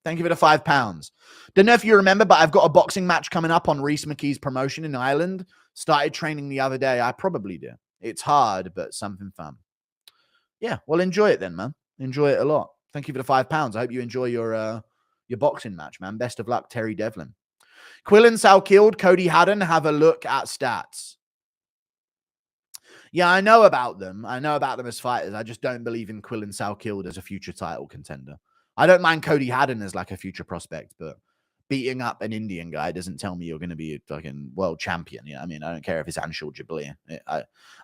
Thank you for the £5. Don't know if you remember, but I've got a boxing match coming up on Reese McKee's promotion in Ireland. Started training the other day. I probably do. It's hard, but something fun. Yeah, well, enjoy it then, man. Enjoy it a lot. Thank you for the £5. I hope you enjoy your boxing match, man. Best of luck, Terry Devlin. Quill and Sal killed Cody Haddon. Have a look at stats. Yeah, I know about them. I know about them as fighters. I just don't believe in Quill and Sal killed as a future title contender. I don't mind Cody Haddon as like a future prospect, but beating up an Indian guy doesn't tell me you're going to be a fucking world champion. You know what I mean? I don't care if it's Anshul Jabali.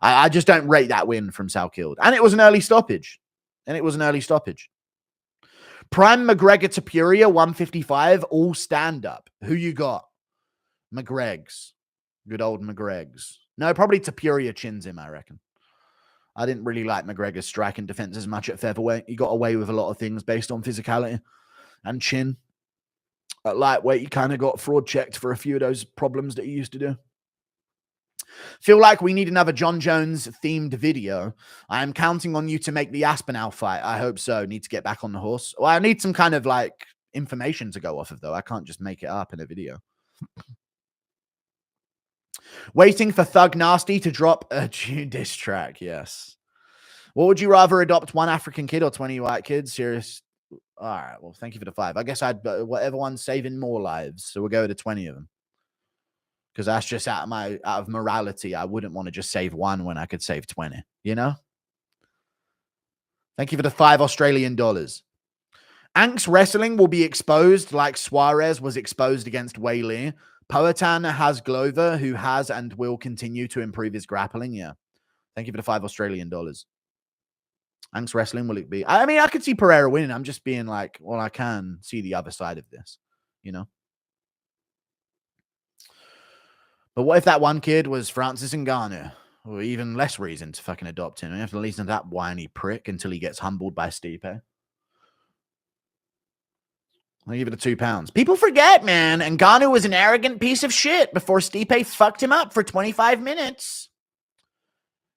I just don't rate that win from Sal killed. And it was an early stoppage. Prime McGregor Topuria, 155, all stand-up. Who you got? McGreg's. Good old McGreg's. No, probably Topuria chins him, I reckon. I didn't really like McGregor's strike and defense as much at featherweight. He got away with a lot of things based on physicality and chin. At lightweight, he kind of got fraud checked for a few of those problems that he used to do. Feel like we need another John Jones themed video. I am counting on you to make the Aspinall fight. I hope so. Need to get back on the horse. Well, I need some kind of like information to go off of, though. I can't just make it up in a video. Waiting for Thug Nasty to drop a June diss track. Yes. What would you rather adopt, one African kid or 20 white kids? Serious. All right. Well, thank you for the 5. I guess I'd whatever one's saving more lives. So we'll go to 20 of them. Because that's just out of morality. I wouldn't want to just save one when I could save 20. You know? Thank you for the $5 Australian. Ank's wrestling will be exposed like Suarez was exposed against Wei Li. Poatan has Glover, who has and will continue to improve his grappling. Yeah. Thank you for the $5 Australian. Ank's wrestling, will it be? I mean, I could see Pereira winning. I'm just being like, well, I can see the other side of this, you know? But what if that one kid was Francis Ngannou? Or even less reason to fucking adopt him. You have to listen to that whiny prick until he gets humbled by Stipe. I'll give it a £2. People forget, man. Ngannou was an arrogant piece of shit before Stipe fucked him up for 25 minutes.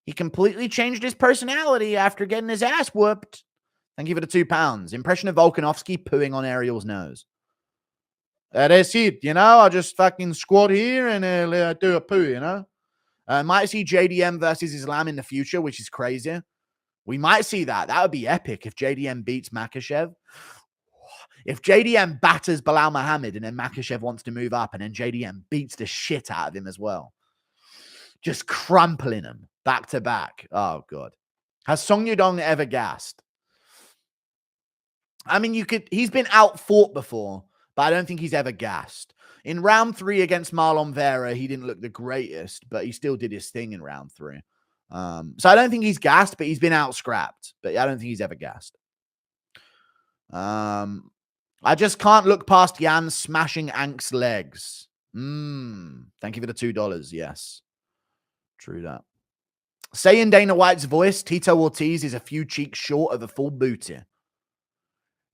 He completely changed his personality after getting his ass whooped. Thank you for the £2. Impression of Volkanovski pooing on Ariel's nose. That's it, you know? I'll just fucking squat here and do a poo, you know? Might see JDM versus Islam in the future, which is crazy. We might see that. That would be epic if JDM beats Makhachev. If JDM batters Belal Muhammad and then Makhachev wants to move up and then JDM beats the shit out of him as well. Just crumpling him back to back. Oh, God. Has Song Yudong ever gassed? I mean, he's been out-fought before, but I don't think he's ever gassed. In round 3 against Marlon Vera, he didn't look the greatest, but he still did his thing in round 3. So I don't think he's gassed, but he's been out-scrapped. But I don't think he's ever gassed. I just can't look past Jan smashing Ank's legs. Thank you for the $2. Yes. True that. Say in Dana White's voice, Tito Ortiz is a few cheeks short of a full booty.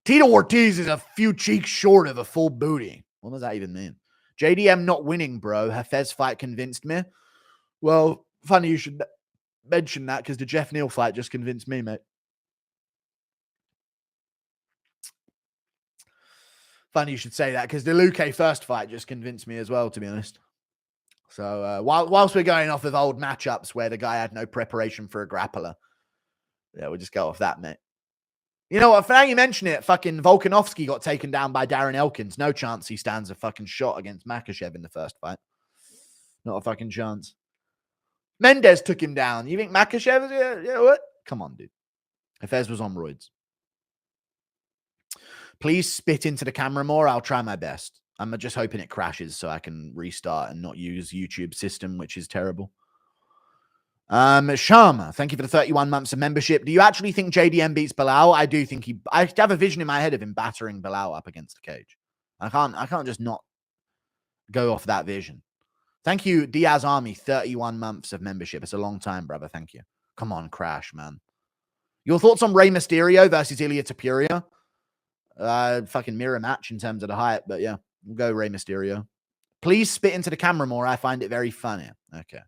Tito Ortiz is a few cheeks short of a full booty. What does that even mean? JDM not winning, bro. Hafez fight convinced me. Well, funny you should mention that because the Jeff Neal fight just convinced me, mate. Funny you should say that because the Luque first fight just convinced me as well, to be honest. So whilst we're going off of old matchups where the guy had no preparation for a grappler, yeah, we'll just go off that, mate. You know what? For now you mention it, fucking Volkanovski got taken down by Darren Elkins. No chance he stands a fucking shot against Makhachev in the first fight. Not a fucking chance. Mendez took him down. You think Makhachev? Yeah, what? Come on, dude. Hafez was on roids. Please spit into the camera more. I'll try my best. I'm just hoping it crashes so I can restart and not use YouTube system, which is terrible. Sharma, thank you for the 31 months of membership. Do you actually think JDM beats Belal? I do think I have a vision in my head of him battering Belal up against the cage. I can't just not go off that vision. Thank you, Diaz Army, 31 months of membership. It's a long time, brother. Thank you. Come on, crash, man. Your thoughts on Rey Mysterio versus Ilya Topuria? Fucking mirror match in terms of the hype, but yeah, we'll go Rey Mysterio. Please spit into the camera more. I find it very funny. Okay.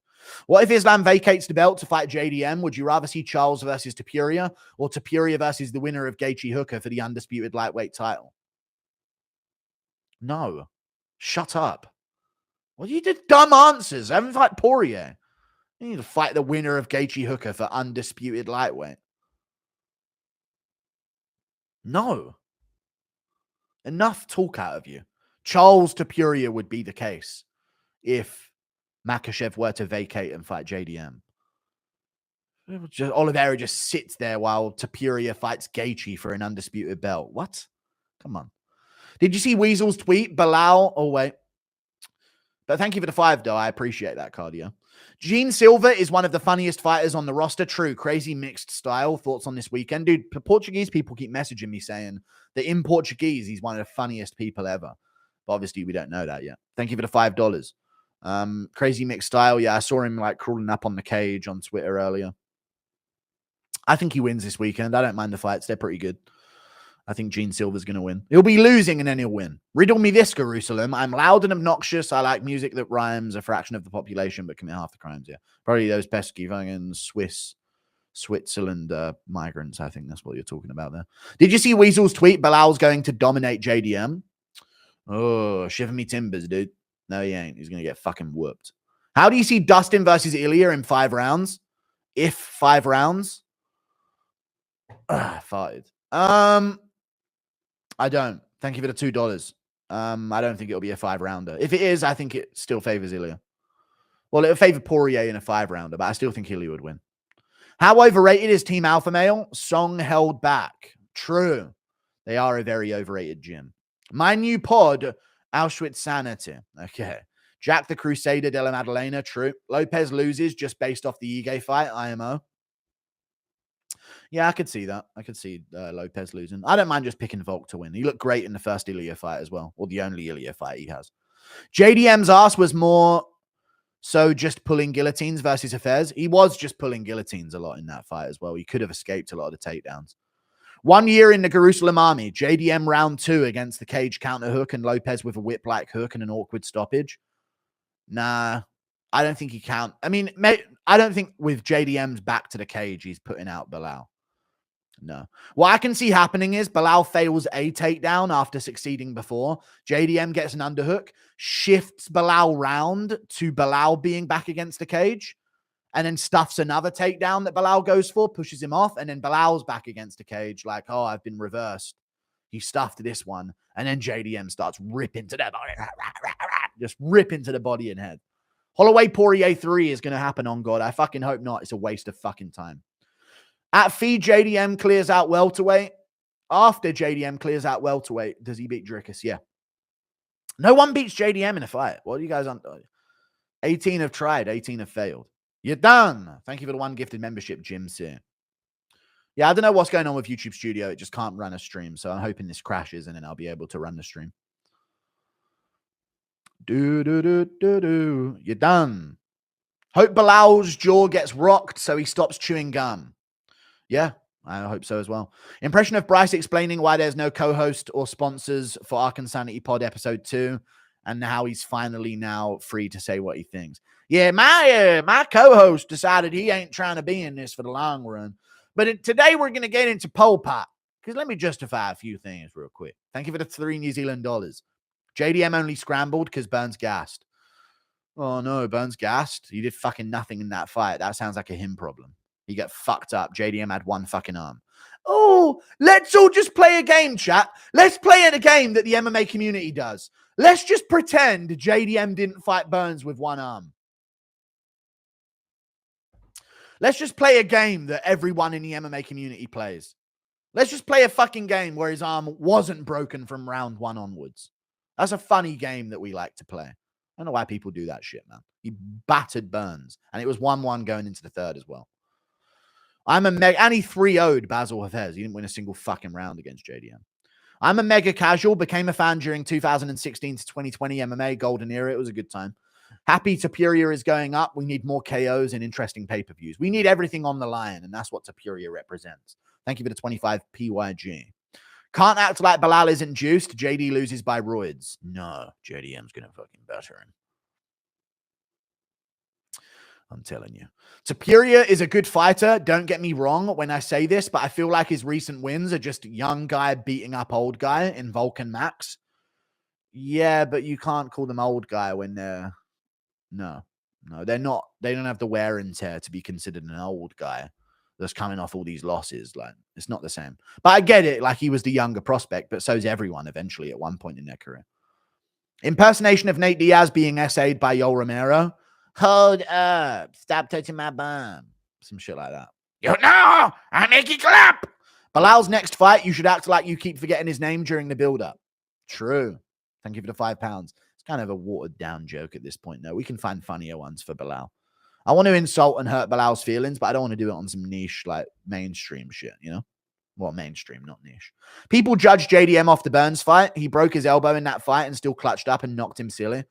What if Islam vacates the belt to fight JDM? Would you rather see Charles versus Topuria or Topuria versus the winner of Gaethje Hooker for the undisputed lightweight title? No. Shut up. Well, you did dumb answers. I haven't fight Poirier. You need to fight the winner of Gaethje Hooker for undisputed lightweight. No. Enough talk out of you. Charles Topuria would be the case if Makhachev were to vacate and fight JDM. Oliveira just sits there while Topuria fights Gaethje for an undisputed belt. What? Come on. Did you see Weasel's tweet? Belal. Oh, wait. But thank you for the $5, though. I appreciate that, Cardio. Gene Silva is one of the funniest fighters on the roster. True. Crazy mixed style. Thoughts on this weekend? Dude, Portuguese people keep messaging me saying that in Portuguese, he's one of the funniest people ever. But obviously, we don't know that yet. Thank you for the $5. Crazy mixed style. Yeah, I saw him like crawling up on the cage on Twitter earlier. I think he wins this weekend. I don't mind the fights. They're pretty good. I think Gene Silva's going to win. He'll be losing and then he'll win. Riddle me this, Jerusalem. I'm loud and obnoxious. I like music that rhymes, a fraction of the population, but commit half the crimes. Yeah. Probably those pesky fucking Switzerland migrants. I think that's what you're talking about there. Did you see Weasel's tweet? Belal's going to dominate JDM. Oh, shiver me timbers, dude. No, he ain't. He's going to get fucking whooped. How do you see Dustin versus Ilya in 5 rounds? If 5 rounds? Farted. I don't. Thank you for the $2. I don't think it'll be a 5-rounder. If it is, I think it still favors Ilya. Well, it'll favor Poirier in a 5-rounder, but I still think Ilya would win. How overrated is Team Alpha Male? Song held back. True. They are a very overrated gym. My new pod, Auschwitz Sanity. Okay. Jack the Crusader de la Madalena. True. Lopez loses just based off the Ige fight, IMO. Yeah, I could see that. I could see Lopez losing. I don't mind just picking Volk to win. He looked great in the first Ilya fight as well, or the only Ilya fight he has. JDM's ass was more so just pulling guillotines versus Hafez. He was just pulling guillotines a lot in that fight as well. He could have escaped a lot of the takedowns. 1 year in the Jerusalem army, JDM round 2 against the cage counter hook and Lopez with a whip-like hook and an awkward stoppage. Nah, I don't think he can. I mean, I don't think with JDM's back to the cage, he's putting out Belal. No. What I can see happening is Belal fails a takedown after succeeding before. JDM gets an underhook, shifts Belal round to Belal being back against the cage, and then stuffs another takedown that Belal goes for, pushes him off, and then Belal's back against the cage like, oh, I've been reversed. He stuffed this one, and then JDM starts ripping to the body. Just rip into the body and head. Holloway Poirier 3 is going to happen on God. I fucking hope not. It's a waste of fucking time. At Feed, JDM clears out welterweight. After JDM clears out welterweight, does he beat Drickus? Yeah. No one beats JDM in a fight. What are you guys on? 18 have tried, 18 have failed. You're done. Thank you for the 1 gifted membership, Jim C. Yeah, I don't know what's going on with YouTube Studio. It just can't run a stream. So I'm hoping this crashes and then I'll be able to run the stream. You're done. Hope Belal's jaw gets rocked so he stops chewing gum. Yeah, I hope so as well. Impression of Bryce explaining why there's no co-host or sponsors for Arkansanity Pod episode 2 and how he's finally now free to say what he thinks. Yeah, my co-host decided he ain't trying to be in this for the long run. But today we're going to get into Pol Pot because let me justify a few things real quick. Thank you for the $3 New Zealand dollars. JDM only scrambled because Burns gassed. Oh, no, Burns gassed. He did fucking nothing in that fight. That sounds like a him problem. He got fucked up. JDM had 1 fucking arm. Oh, let's all just play a game, chat. Let's play a game that the MMA community does. Let's just pretend JDM didn't fight Burns with 1 arm. Let's just play a game that everyone in the MMA community plays. Let's just play a fucking game where his arm wasn't broken from round 1 onwards. That's a funny game that we like to play. I don't know why people do that shit, man. He battered Burns, and it was 1-1 going into the third as well. And he 3-0'd Basil Hafez. He didn't win a single fucking round against JDM. I'm a mega casual, became a fan during 2016 to 2020 MMA golden era. It was a good time. Happy Topuria is going up. We need more KOs and interesting pay-per-views. We need everything on the line, and that's what Topuria represents. Thank you for the 25 PYG. Can't act like Belal isn't juiced. JD loses by roids. No, JDM's going to fucking batter him. I'm telling you. Topuria is a good fighter. Don't get me wrong when I say this, but I feel like his recent wins are just young guy beating up old guy in Volk and Max. Yeah, but you can't call them old guy when they're... No, they're not. They don't have the wear and tear to be considered an old guy that's coming off all these losses. Like, it's not the same. But I get it. Like, he was the younger prospect, but so's everyone eventually at one point in their career. Impersonation of Nate Diaz being essayed by Yoel Romero. Hold up. Stop touching my bum. Some shit like that. Yo, no! I make you clap! Belal's next fight, you should act like you keep forgetting his name during the build-up. True. Thank you for the £5. It's kind of a watered-down joke at this point, though. We can find funnier ones for Belal. I want to insult and hurt Belal's feelings, but I don't want to do it on some niche, like, mainstream shit, you know? Well, mainstream, not niche. People judge JDM off the Burns fight. He broke his elbow in that fight and still clutched up and knocked him silly.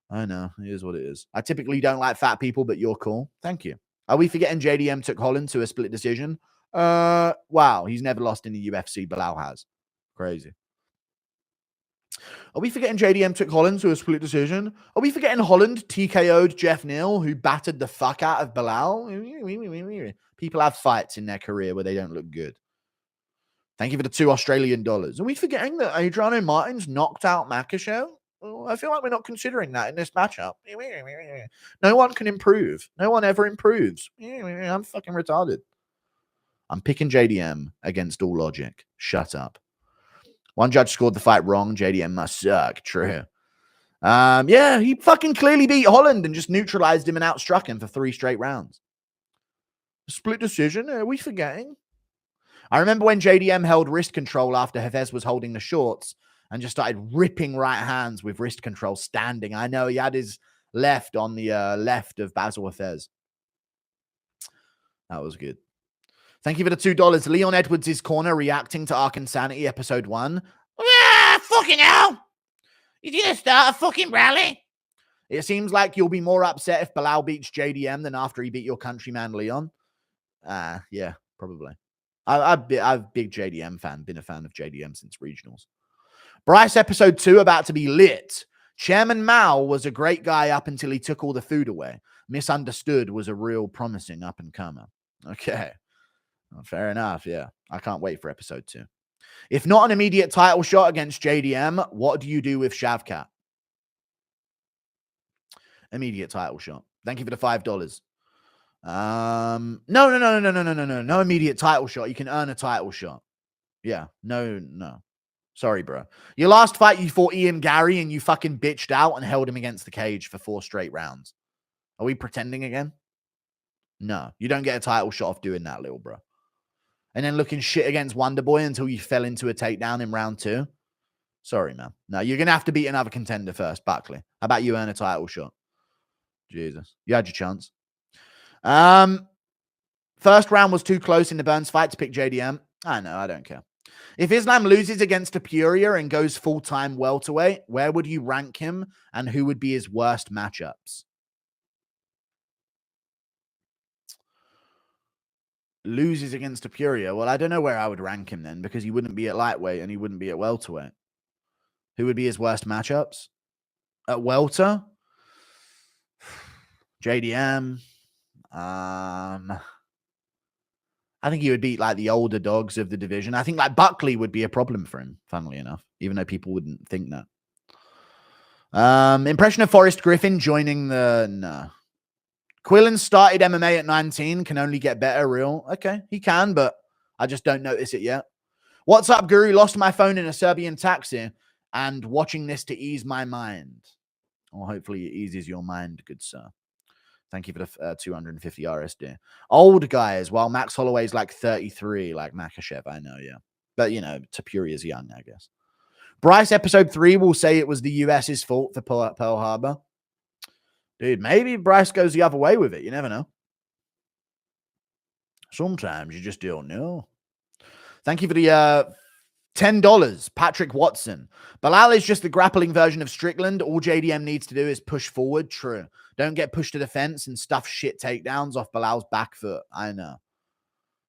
I know. It is what it is. I typically don't like fat people, but you're cool. Thank you. Are we forgetting JDM took Holland to a split decision? Wow. He's never lost in the UFC. Belal has. Crazy. Are we forgetting JDM took Holland to a split decision? Are we forgetting Holland TKO'd Jeff Neal, who battered the fuck out of Belal? People have fights in their career where they don't look good. Thank you for the $2 Australian. Are we forgetting that Adriano Martins knocked out Makhachev? Well, I feel like we're not considering that in this matchup. No one can improve. No one ever improves. I'm fucking retarded. I'm picking JDM against all logic. Shut up. One judge scored the fight wrong. JDM must suck. True. Yeah, he fucking clearly beat Holland and just neutralized him and outstruck him for 3 straight rounds. Split decision? Are we forgetting? I remember when JDM held wrist control after Hafez was holding the shorts and just started ripping right hands with wrist control standing. I know he had his left on the left of Basil Hafez. That was good. Thank you for the $2. Leon Edwards' corner reacting to Arkansanity episode 1. Fucking hell! You didn't start a fucking rally. It seems like you'll be more upset if Belal beats JDM than after he beat your countryman Leon. Yeah, probably. I've big JDM fan, been a fan of JDM since regionals. Bryce episode 2 about to be lit. Chairman Mao was a great guy up until he took all the food away. Misunderstood was a real promising up and comer. Okay. Well, fair enough. Yeah. I can't wait for episode 2. If not an immediate title shot against JDM, what do you do with Shavkat? Immediate title shot. Thank you for the $5. No immediate title shot. You can earn a title shot. Yeah, no. Sorry, bro. Your last fight, you fought Ian Gary and you fucking bitched out and held him against the cage for 4 straight rounds. Are we pretending again? No, you don't get a title shot off doing that, little bro. And then looking shit against Wonderboy until you fell into a takedown in round 2. Sorry, man. No, you're going to have to beat another contender first, Buckley. How about you earn a title shot? Jesus. You had your chance. First round was too close in the Burns fight to pick JDM. I know, I don't care. If Islam loses against Topuria and goes full-time welterweight, where would you rank him and who would be his worst matchups? Loses against Topuria. Well, I don't know where I would rank him then because he wouldn't be at lightweight and he wouldn't be at welterweight. Who would be his worst matchups? At welter? JDM. I think he would beat like the older dogs of the division. I think like Buckley would be a problem for him, funnily enough, even though people wouldn't think that. Impression of Forrest Griffin joining the... No. Quillen started MMA at 19, can only get better, real. Okay, he can, but I just don't notice it yet. What's up, Guru? Lost my phone in a Serbian taxi and watching this to ease my mind. Or hopefully it eases your mind, good sir. Thank you for the 250 RSD. Old guys, while Max Holloway's like 33, like Makhachev, I know, yeah. But, you know, Topuria's young, I guess. Bryce, episode 3, will say it was the US's fault for Pearl Harbor. Dude, maybe Bryce goes the other way with it. You never know. Sometimes you just don't know. Thank you for the $10. Patrick Watson. Belal is just the grappling version of Strickland. All JDM needs to do is push forward. True. Don't get pushed to the fence and stuff shit takedowns off Belal's back foot. I know.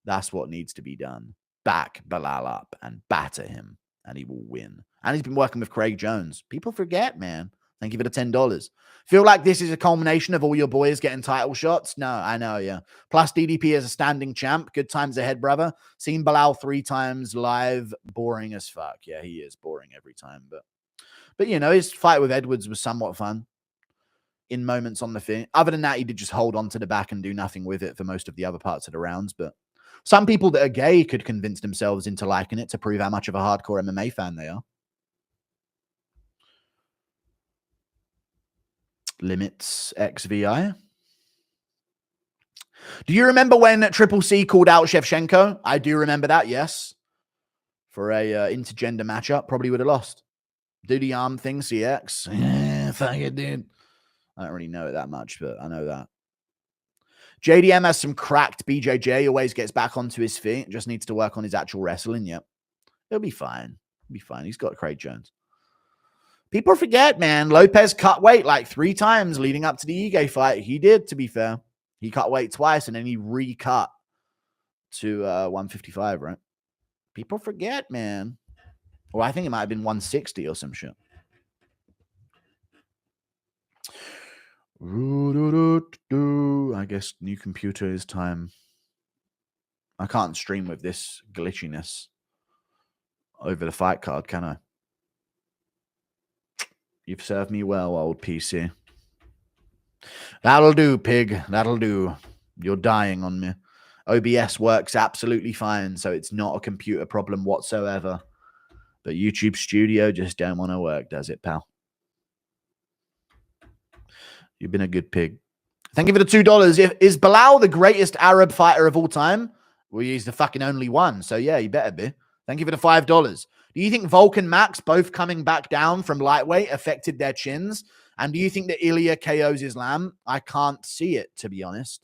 That's what needs to be done. Back Belal up and batter him, and he will win. And he's been working with Craig Jones. People forget, man. Thank you for the $10. Feel like this is a culmination of all your boys getting title shots? No, I know, yeah. Plus DDP is a standing champ. Good times ahead, brother. Seen Belal 3 times live. Boring as fuck. Yeah, he is boring every time. But you know, his fight with Edwards was somewhat fun in moments on the feet. Other than that, he did just hold on to the back and do nothing with it for most of the other parts of the rounds. But some people that are gay could convince themselves into liking it to prove how much of a hardcore MMA fan they are. Limits XVI. Do you remember when Triple C called out Shevchenko? I do remember that, yes. For a intergender matchup, probably would have lost. Do the arm thing, CX. Yeah, fuck it, dude. I don't really know it that much, but I know that. JDM has some cracked BJJ, always gets back onto his feet, just needs to work on his actual wrestling. Yep. He'll be fine. He'll be fine. He's got Craig Jones. People forget, man. Lopez cut weight like 3 times leading up to the Ige fight. He did, to be fair. He cut weight twice and then he recut to 155, right? People forget, man. Or I think it might have been 160 or some shit. I guess new computer is time. I can't stream with this glitchiness over the fight card, can I? You've served me well, old PC. That'll do, pig. That'll do. You're dying on me. OBS works absolutely fine, so it's not a computer problem whatsoever. But YouTube Studio just don't want to work, does it, pal? You've been a good pig. Thank you for the $2. Is Belal the greatest Arab fighter of all time? Well, he's the fucking only one, so yeah, he better be. Thank you for the $5. Do you think Volk and Max both coming back down from lightweight affected their chins? And do you think that Ilya KOs Islam? I can't see it, to be honest.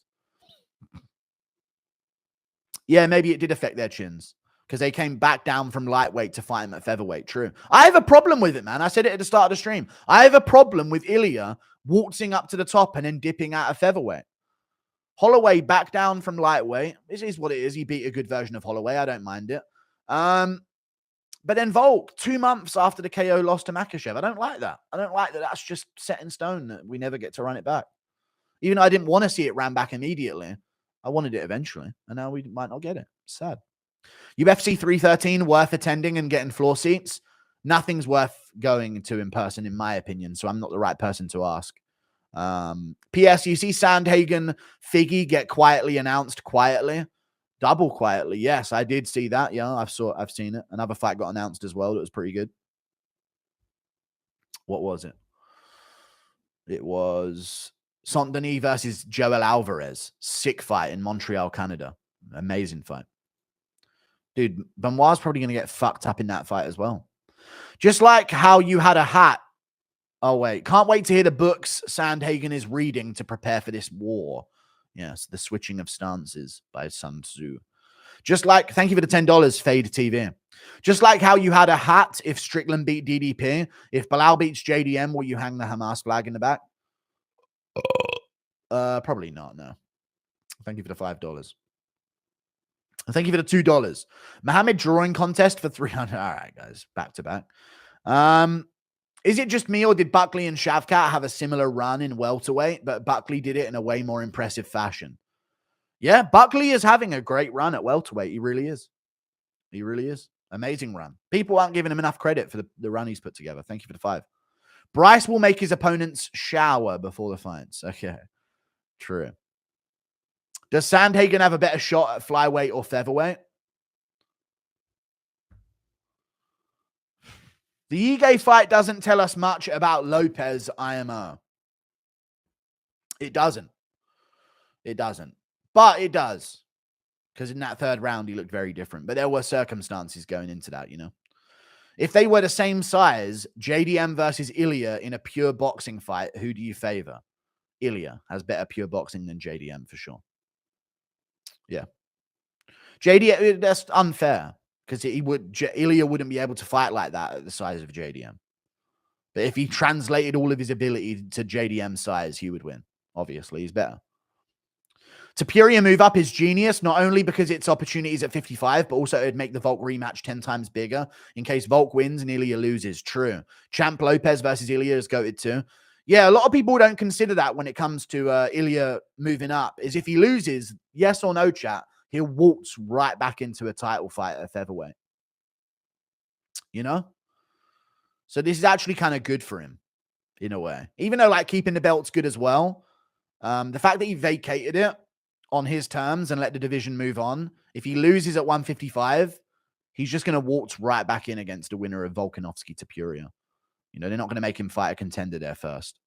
Yeah, maybe it did affect their chins because they came back down from lightweight to fight him at featherweight. True. I have a problem with it, man. I said it at the start of the stream. I have a problem with Ilya waltzing up to the top and then dipping out of featherweight. Holloway back down from lightweight. This is what it is. He beat a good version of Holloway. I don't mind it. But then Volk, 2 months after the KO lost to Makhachev. I don't like that. I don't like that that's just set in stone that we never get to run it back. Even though I didn't want to see it ran back immediately, I wanted it eventually. And now we might not get it. Sad. UFC 313, worth attending and getting floor seats. Nothing's worth going to in person, in my opinion. So I'm not the right person to ask. P.S. You see Sandhagen Figgy get quietly announced quietly. Double quietly. Yes, I did see that. Yeah, I've seen it. Another fight got announced as well. That was pretty good. What was it? It was Saint-Denis versus Joel Alvarez. Sick fight in Montreal, Canada. Amazing fight. Dude, Benoit's probably going to get fucked up in that fight as well. Just like how you had a hat. Oh, wait. Can't wait to hear the books Sandhagen is reading to prepare for this war. Yes, The Switching of Stances by Sun Tzu. Just like, thank you for the $10, Fade TV. Just like how you had a hat if Strickland beat DDP. If Belal beats JDM, will you hang the Hamas flag in the back? Probably not, no. Thank you for the $5. Thank you for the $2. Mohammed drawing contest for 300. All right, guys, back to back. Is it just me or did Buckley and Shavkat have a similar run in welterweight, but Buckley did it in a way more impressive fashion? Yeah, Buckley is having a great run at welterweight. He really is. He really is. Amazing run. People aren't giving him enough credit for the run he's put together. Thank you for the 5. Bryce will make his opponents shower before the fights. Okay. True. Does Sandhagen have a better shot at flyweight or featherweight? The Ige fight doesn't tell us much about Lopez IMO. It doesn't. It doesn't. But it does. Because in that third round, he looked very different. But there were circumstances going into that, you know. If they were the same size, JDM versus Ilya in a pure boxing fight, who do you favor? Ilya has better pure boxing than JDM for sure. Yeah. JDM, that's unfair. Because Ilya wouldn't be able to fight like that at the size of JDM. But if he translated all of his ability to JDM size, he would win. Obviously, he's better. Topuria move up is genius, not only because it's opportunities at 55, but also it'd make the Volk rematch 10 times bigger in case Volk wins and Ilya loses. True. Champ Lopez versus Ilya is goated too. Yeah, a lot of people don't consider that when it comes to Ilya moving up, is if he loses, yes or no, chat, he'll waltz right back into a title fight at featherweight. You know? So this is actually kind of good for him in a way. Even though like keeping the belt's good as well. The fact that he vacated it on his terms and let the division move on. If he loses at 155, he's just going to waltz right back in against the winner of Volkanovski Topuria. You know, they're not going to make him fight a contender there first.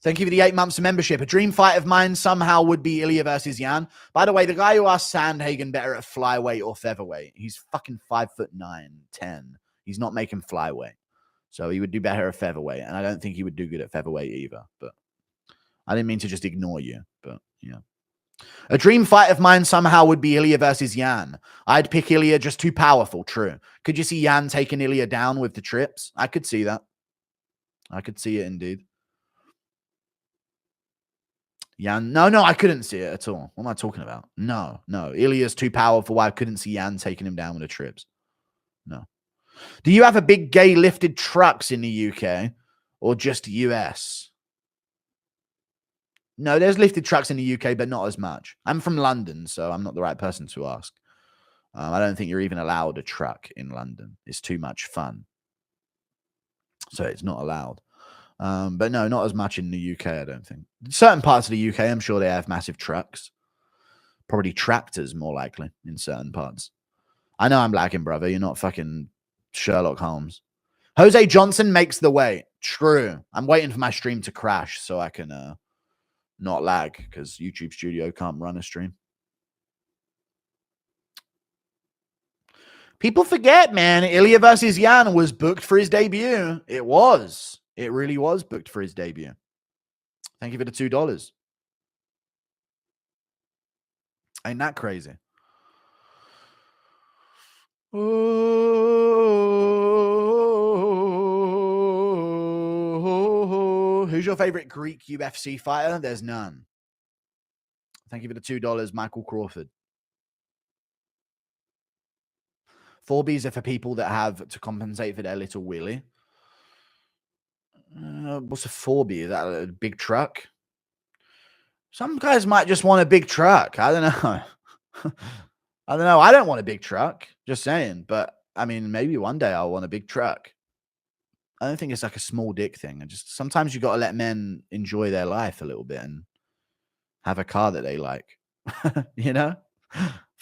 Thank you for the 8 months of membership. A dream fight of mine somehow would be Ilya versus Jan. By the way, the guy who asked Sandhagen better at flyweight or featherweight, he's fucking 5'9", 10. He's not making flyweight. So he would do better at featherweight. And I don't think he would do good at featherweight either. But I didn't mean to just ignore you. But yeah. A dream fight of mine somehow would be Ilya versus Jan. I'd pick Ilya, just too powerful, true. Could you see Jan taking Ilya down with the trips? I could see that. I could see it indeed. Jan, no, I couldn't see it at all. What am I talking about? No. Ilya's too powerful. I couldn't see Jan taking him down with the trips. No. Do you have a big gay lifted trucks in the UK or just US? No, there's lifted trucks in the UK, but not as much. I'm from London, so I'm not the right person to ask. I don't think you're even allowed a truck in London. It's too much fun. So it's not allowed. But no, not as much in the UK, I don't think. Certain parts of the UK, I'm sure they have massive trucks. Probably tractors, more likely, in certain parts. I know I'm lacking, brother. You're not fucking Sherlock Holmes. Jose Johnson makes the weight. True. I'm waiting for my stream to crash so I can not lag, because YouTube Studio can't run a stream. People forget, man. Ilya versus Jan was booked for his debut. It was. It really was booked for his debut. Thank you for the $2. Ain't that crazy? Who's your favorite Greek UFC fighter? There's none. Thank you for the $2, Michael Crawford. 4Bs are for people that have to compensate for their little willy. What's a 4B? Is that a big truck? Some guys might just want a big truck. I don't know. I don't know. I don't want a big truck. Just saying. But, I mean, maybe one day I'll want a big truck. I don't think it's like a small dick thing. Sometimes you got to let men enjoy their life a little bit and have a car that they like. You know?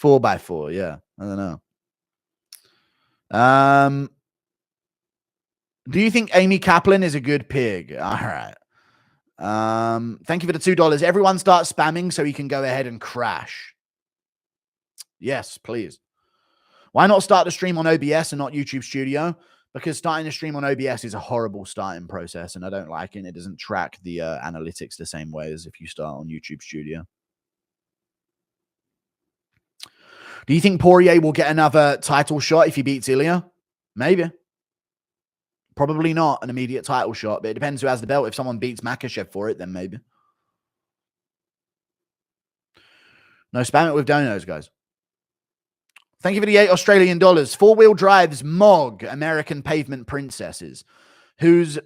4x4, yeah. I don't know. Do you think Amy Kaplan is a good pig? All right. Thank you for the $2. Everyone start spamming so he can go ahead and crash. Yes, please. Why not start the stream on OBS and not YouTube Studio? Because starting a stream on OBS is a horrible starting process, and I don't like it. It doesn't track the analytics the same way as if you start on YouTube Studio. Do you think Poirier will get another title shot if he beats Ilya? Maybe. Probably not an immediate title shot, but it depends who has the belt. If someone beats Makhachev for it, then maybe. No, spam it with donos, guys. Thank you for the $8 Australian. 4-wheel drives, Mog, American Pavement Princesses. Who's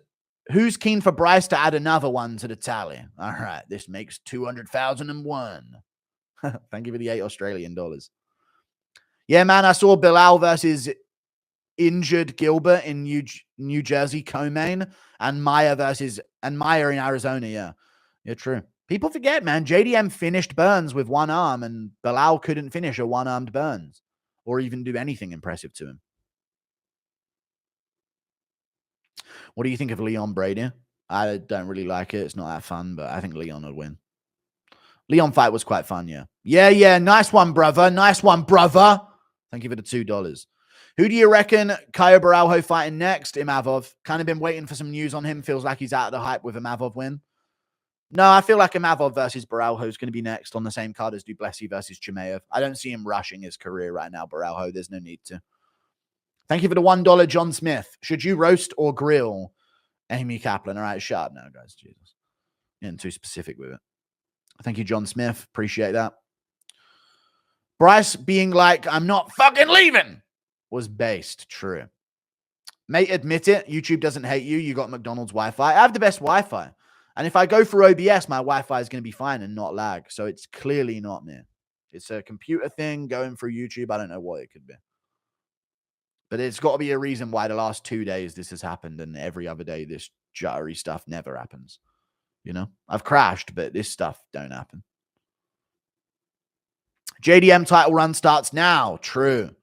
keen for Bryce to add another one to the tally? All right, this makes 200,001. Thank you for the $8 Australian. Yeah, man, I saw Belal versus injured Gilbert in New Jersey, co-main, and Meyer in Arizona. Yeah, true. People forget, man. JDM finished Burns with one arm, and Belal couldn't finish a one-armed Burns or even do anything impressive to him. What do you think of Leon Brady? I don't really like it. It's not that fun, but I think Leon would win. Leon fight was quite fun, yeah. Yeah. Nice one, brother. Thank you for the $2. Who do you reckon Caio Borralho fighting next? Imavov. Kind of been waiting for some news on him. Feels like he's out of the hype with Imavov win. No, I feel like Imavov versus Baralho is going to be next on the same card as Duplessis versus Chimaev. I don't see him rushing his career right now, Baralho. There's no need to. Thank you for the $1, John Smith. Should you roast or grill Amy Kaplan? All right, shut up now, guys. Jesus. Getting too specific with it. Thank you, John Smith. Appreciate that. Bryce being like, I'm not fucking leaving, was based. True. Mate, admit it. YouTube doesn't hate you. You got McDonald's Wi-Fi. I have the best Wi-Fi. And if I go for OBS, my Wi-Fi is going to be fine and not lag. So it's clearly not me. It's a computer thing going through YouTube. I don't know what it could be. But it's got to be a reason why the last 2 days this has happened and every other day this jittery stuff never happens. You know? I've crashed, but this stuff don't happen. JDM title run starts now. True.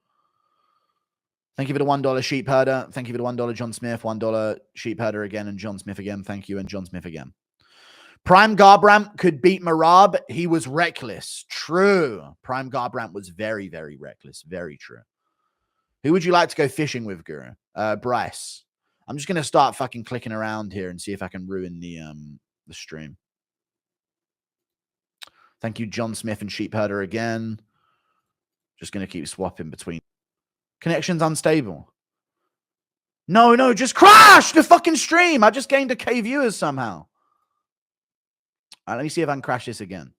Thank you for the $1 Sheep Herder. Thank you for the $1 John Smith. $1 Sheep Herder again and John Smith again. Thank you and John Smith again. Prime Garbrandt could beat Marab. He was reckless. True. Prime Garbrandt was very, very reckless. Very true. Who would you like to go fishing with, Guru? Bryce. I'm just going to start fucking clicking around here and see if I can ruin the stream. Thank you, John Smith and Sheep Herder again. Just going to keep swapping between. Connection's unstable. No, just crash the fucking stream. I just gained a K viewers somehow. All right, let me see if I can crash this again.